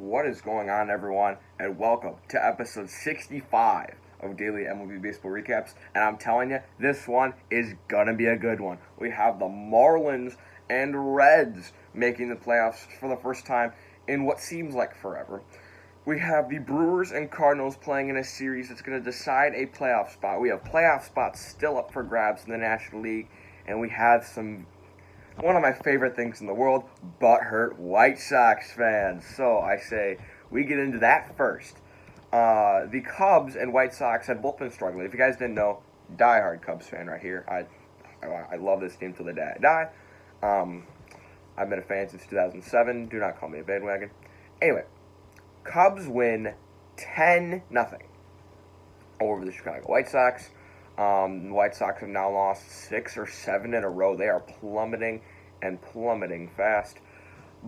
What is going on, everyone, and welcome to episode 65 of Daily MLB Baseball Recaps. And I'm telling you, this one is gonna be a good one. We have the Marlins and Reds making the playoffs for the first time in what seems like forever. We have the Brewers and Cardinals playing in a series that's going to decide a playoff spot. We have playoff spots still up for grabs in the National League, and we have one of my favorite things in the world, butthurt White Sox fans. So I say we get into that first. The Cubs and White Sox had both been struggling. If you guys didn't know, diehard Cubs fan right here. I love this team till the day I die. I've been a fan since 2007. Do not call me a bandwagon. Anyway, Cubs win 10-0 over the Chicago White Sox. The White Sox have now lost 6 or 7 in a row. They are plummeting fast.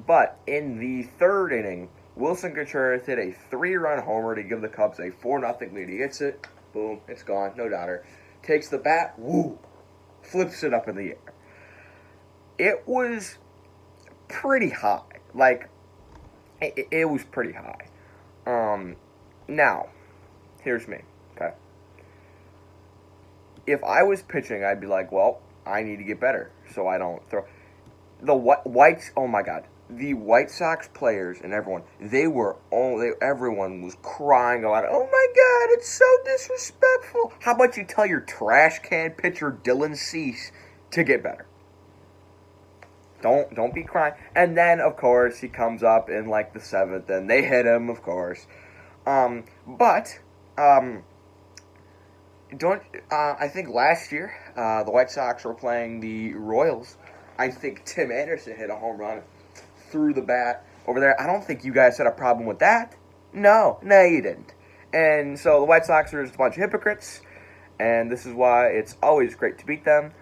But in the third inning, Wilson Contreras hit a 3-run homer to give the Cubs a 4-0 lead. He hits it, boom, it's gone, no doubter. Takes the bat, woo, flips it up in the air. It was pretty high. It was pretty high. Now, here's me, okay? If I was pitching, I'd be like, well, I need to get better so I don't throw. The Whites, oh my God. The White Sox players and everyone, everyone was crying out, oh my God, it's so disrespectful. How about you tell your trash can pitcher Dylan Cease to get better? Don't be crying. And then, of course, he comes up in like the 7th, and they hit him, of course. I think last year the White Sox were playing the Royals. I think Tim Anderson hit a home run through the bat over there. I don't think you guys had a problem with that. No, you didn't. And so the White Sox are just a bunch of hypocrites, and this is why it's always great to beat them.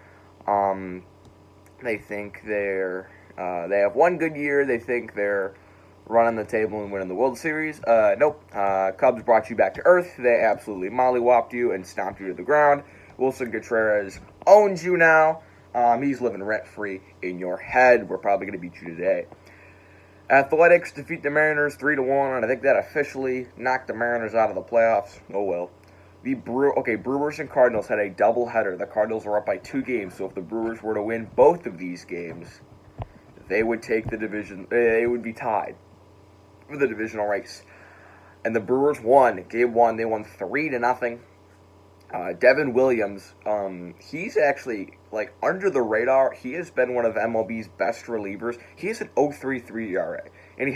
They think they have one good year. They think they're running the table and winning the World Series. Nope. Cubs brought you back to earth. They absolutely mollywopped you and stomped you to the ground. Wilson Contreras owns you now. He's living rent-free in your head. We're probably going to beat you today. Athletics defeat the Mariners 3-1, and I think that officially knocked the Mariners out of the playoffs. Oh well. Brewers and Cardinals had a doubleheader. The Cardinals were up by 2 games, so if the Brewers were to win both of these games, they would take the division. They would be tied for the divisional race. And the Brewers won. Game 1, they won 3-0. Devin Williams, he's actually, under the radar. He has been one of MLB's best relievers. He has an 0.33 ERA. And he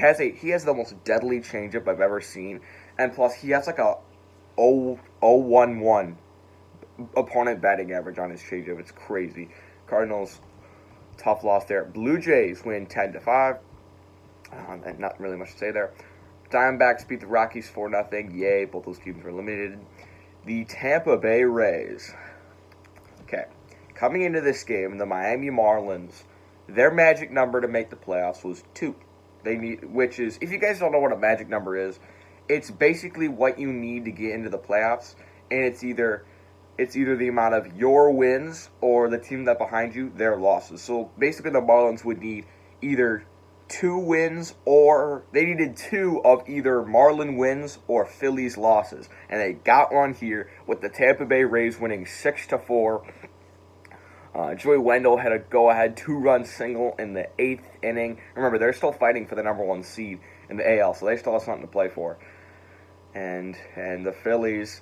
has the most deadly changeup I've ever seen. And plus, he has a 0.11 opponent batting average on his changeup. It's crazy. Cardinals, tough loss there. Blue Jays win 10-5. Not really much to say there. Diamondbacks beat the Rockies 4-0. Yay, both those teams were eliminated. The Tampa Bay Rays. Okay, coming into this game, the Miami Marlins, their magic number to make the playoffs was 2. Which is, if you guys don't know what a magic number is, it's basically what you need to get into the playoffs, and it's either the amount of your wins or the team that behind you, their losses. So basically the Marlins would need either 2 wins, or they needed 2 of either Marlin wins or Phillies losses. And they got one here with the Tampa Bay Rays winning 6-4. Joey Wendell had a go-ahead 2-run single in the 8th inning. Remember, they're still fighting for the number 1 seed in the AL, so they still have something to play for. And the Phillies,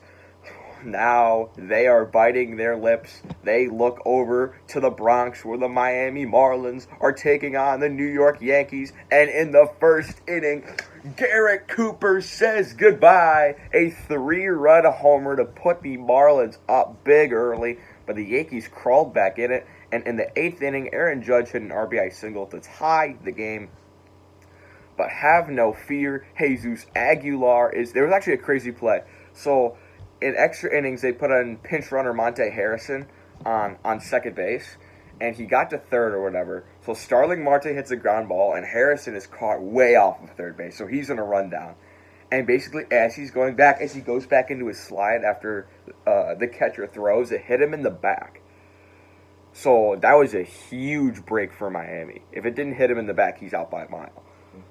now they are biting their lips. They look over to the Bronx where the Miami Marlins are taking on the New York Yankees. And in the first inning, Garrett Cooper says goodbye. A 3-run homer to put the Marlins up big early. But the Yankees crawled back in it. And in the 8th inning, Aaron Judge hit an RBI single to tie the game. But have no fear, Jesus Aguilar there was actually a crazy play. So in extra innings, they put on pinch runner Monte Harrison on second base, and he got to third or whatever. So Starling Marte hits a ground ball, and Harrison is caught way off of third base, so he's going to run down. And basically, as he goes back into his slide after the catcher throws, it hit him in the back. So that was a huge break for Miami. If it didn't hit him in the back, he's out by a mile.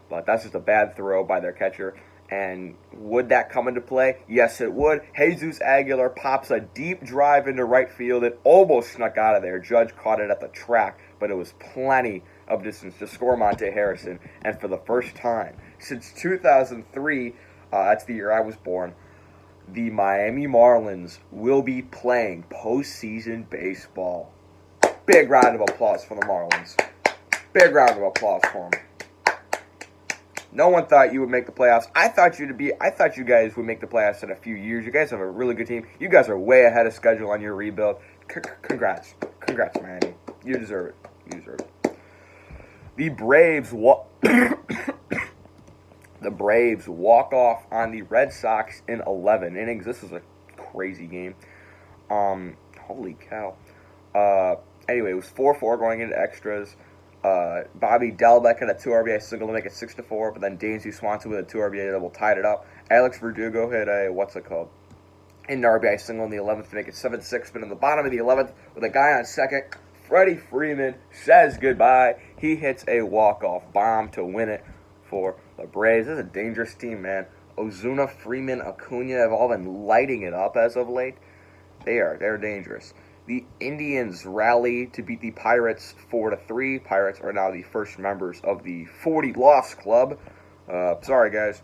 but that's just a bad throw by their catcher. And would that come into play? Yes, it would. Jesus Aguilar pops a deep drive into right field. It almost snuck out of there. Judge caught it at the track, but it was plenty of distance to score Monte Harrison. And for the first time since 2003, that's the year I was born, the Miami Marlins will be playing postseason baseball. Big round of applause for the Marlins. Big round of applause for them. No one thought you would make the playoffs. I thought you guys would make the playoffs in a few years. You guys have a really good team. You guys are way ahead of schedule on your rebuild. Congrats, Miami. You deserve it. The Braves the Braves walk off on the Red Sox in 11 innings. This was a crazy game. Holy cow. Anyway, it was 4-4 going into extras. Bobby Delbeck had a 2 RBI single to make it 6-4, but then Dansby Swanson with a 2 RBI double tied it up. Alex Verdugo hit a an RBI single in the 11th to make it 7-6, but in the bottom of the 11th, with a guy on second, Freddie Freeman says goodbye. He hits a walk-off bomb to win it for the Braves. This is a dangerous team, man. Ozuna, Freeman, Acuna have all been lighting it up as of late. They're dangerous. The Indians rally to beat the Pirates 4-3. Pirates are now the first members of the 40-loss club. Sorry, guys.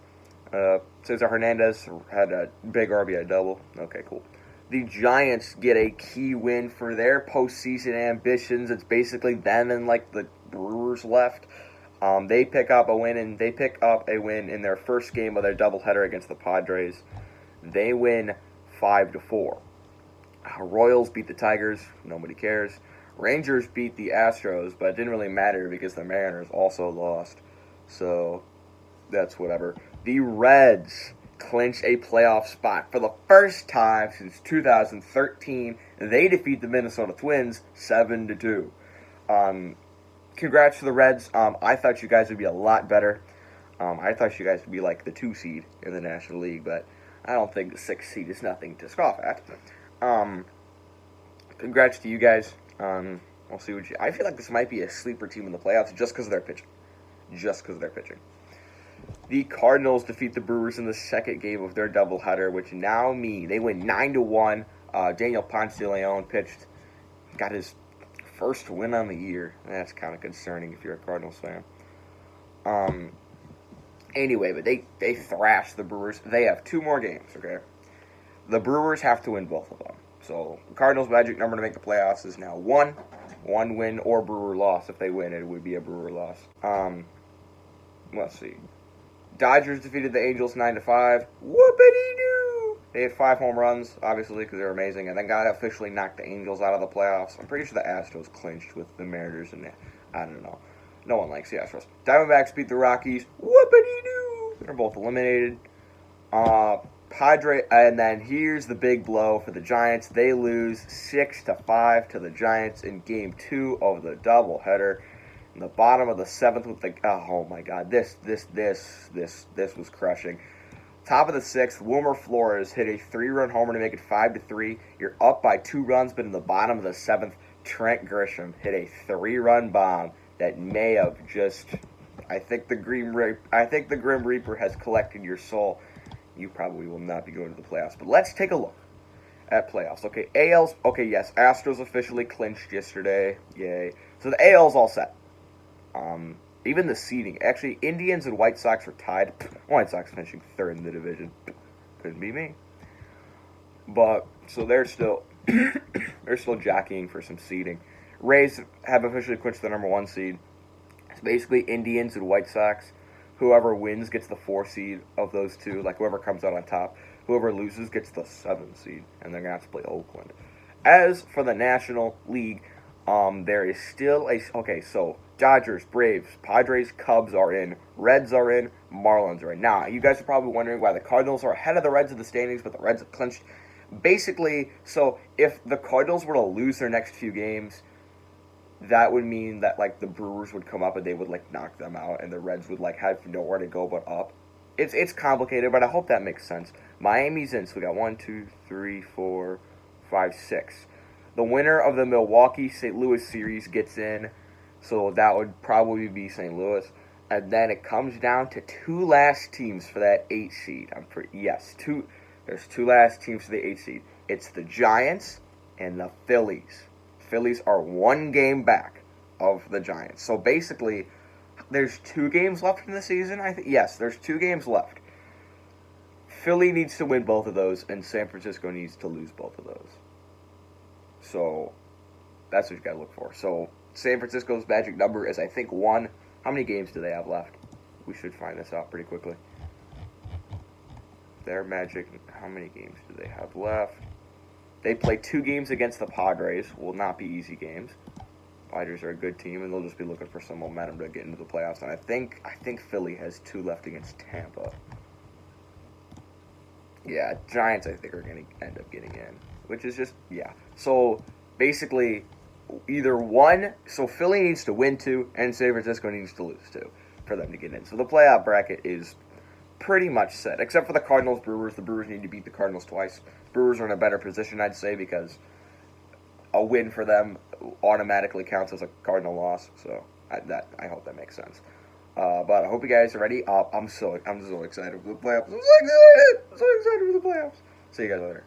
Cesar Hernandez had a big RBI double. Okay, cool. The Giants get a key win for their postseason ambitions. It's basically them and the Brewers left. They pick up a win in their first game of their doubleheader against the Padres. They win 5-4. Royals beat the Tigers. Nobody cares. Rangers beat the Astros, but it didn't really matter because the Mariners also lost. So that's whatever. The Reds clinch a playoff spot for the first time since 2013. They defeat the Minnesota Twins 7-2. Congrats to the Reds. I thought you guys would be a lot better. I thought you guys would be like the 2 seed in the National League, but I don't think the 6 seed is nothing to scoff at. Congrats to you guys. We'll see what I feel like this might be a sleeper team in the playoffs just because of their pitching. The Cardinals defeat the Brewers in the second game of their doubleheader, which now they win 9-1. Daniel Ponce de Leon pitched, got his first win on the year. That's kind of concerning if you're a Cardinals fan. Anyway, but they thrashed the Brewers. They have 2 more games, okay? The Brewers have to win both of them. So the Cardinals' magic number to make the playoffs is now 1. 1 win or Brewer loss. If they win, it would be a Brewer loss. Let's see. Dodgers defeated the Angels 9-5. Whoopity-doo! They had 5 home runs, obviously, because they're amazing, and then got officially knocked the Angels out of the playoffs. I'm pretty sure the Astros clinched with the Mariners, and I don't know. No one likes the Astros. Diamondbacks beat the Rockies. Whoopity-doo! They're both eliminated. And then here's the big blow for the Giants. They lose 6-5 to the Giants in Game 2 of the doubleheader. In the bottom of the 7th with oh my God, this was crushing. Top of the 6th, Wilmer Flores hit a 3-run homer to make it 5-3. You're up by 2 runs, but in the bottom of the 7th, Trent Grisham hit a 3-run bomb that may have just. I think the Grim Reaper has collected your soul. You probably will not be going to the playoffs. But let's take a look at playoffs. Okay, yes, Astros officially clinched yesterday. Yay. So the AL's all set. Even the seeding. Actually, Indians and White Sox are tied. White Sox finishing 3rd in the division. Couldn't be me. But, so they're still jockeying for some seeding. Rays have officially clinched the number 1 seed. It's basically Indians and White Sox. Whoever wins gets the 4 seed of those 2. Like, whoever comes out on top. Whoever loses gets the 7 seed. And they're going to have to play Oakland. As for the National League, there is still so Dodgers, Braves, Padres, Cubs are in. Reds are in. Marlins are in. Now, you guys are probably wondering why the Cardinals are ahead of the Reds in the standings, but the Reds have clinched. Basically, so if the Cardinals were to lose their next few games, that would mean that, the Brewers would come up and they would, knock them out, and the Reds would, have nowhere to go but up. It's complicated, but I hope that makes sense. Miami's in, so we got 1, 2, 3, 4, 5, 6. The winner of the Milwaukee-St. Louis series gets in, so that would probably be St. Louis. And then it comes down to two last teams for that 8 seed. There's two last teams for the 8 seed. It's the Giants and the Phillies. Phillies are one game back of the Giants. So basically, there's 2 games left in the season. Yes, there's 2 games left. Philly needs to win both of those, and San Francisco needs to lose both of those. So that's what you got to look for. So San Francisco's magic number is, I think, 1. How many games do they have left? We should find this out pretty quickly. Their magic, how many games do they have left? They play 2 games against the Padres. Will not be easy games. Padres are a good team, and they'll just be looking for some momentum to get into the playoffs. And I think Philly has 2 left against Tampa. Yeah, Giants, I think, are going to end up getting in, which is just, yeah. So, basically, either one, so Philly needs to win 2, and San Francisco needs to lose 2 for them to get in. So, the playoff bracket is pretty much set, except for the Cardinals-Brewers. The Brewers need to beat the Cardinals twice. Brewers are in a better position, I'd say, because a win for them automatically counts as a Cardinal loss. So, I hope that makes sense. But I hope you guys are ready. I'm so excited for the playoffs. I'm so excited for the playoffs. See you guys later.